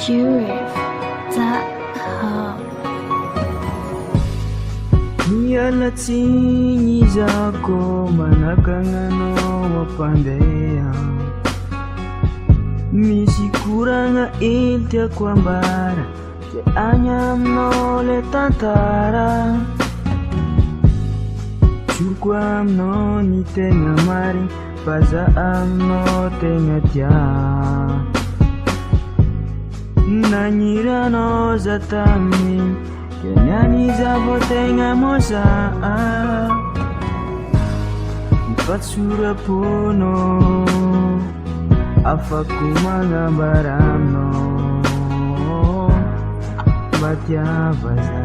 Sheriff.com. Nialatsiny zako manakagna wapandea, misy koragna hely tiako ambara, ze agny aminao le tantara. Zoriko aminao ny tegna marigny, fa za aminao tegna tia. Nagniranao za tamin'igny, ke niany za vao tegna mosa. Nifatsora-ponao, afaka magnambara aminao, mba tiava za,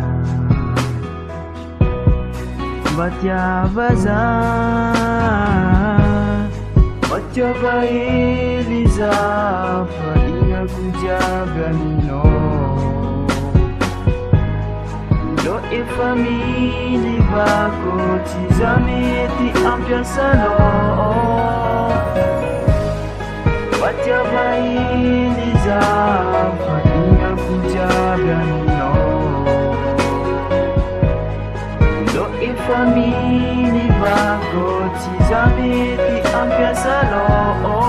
mba tiava za, mba tiava hely za, fa inako jiaby aminao. Lo efa milivako, tsy za mety ampiasanao, mba tiava hely za, fa inako jiaby aminao. Lo efa milivako, tsy za mety ampiasanao.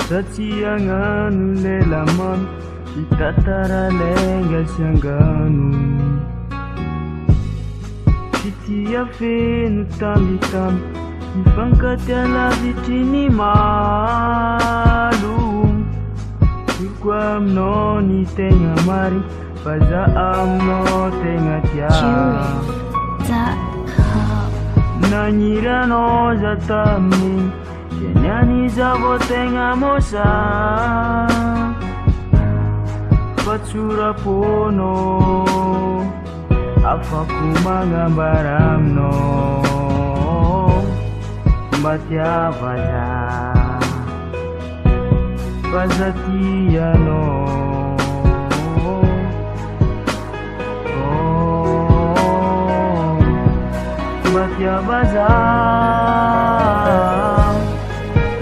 Satria hagnano lela mamy, itatara lenga sy angano. Sy tia feno tambitamby, mifankatia lavitry ny malo. Zoriko aminao ny tegna marigny, fa za aminao tegna tia. Sheriff.com. Nagniranao za tamin'igny, ke niany za vao tegna mosa. Fatsora-ponao, afaka magnambara aminao, mba tiava za, fa za tianao. Mba tiava za,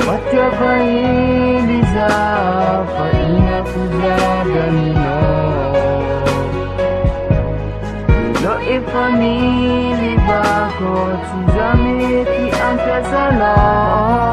mba tiava hely za, fa inako jiaby aminao. Lo efa milivako, tsy za mety ampiasanao.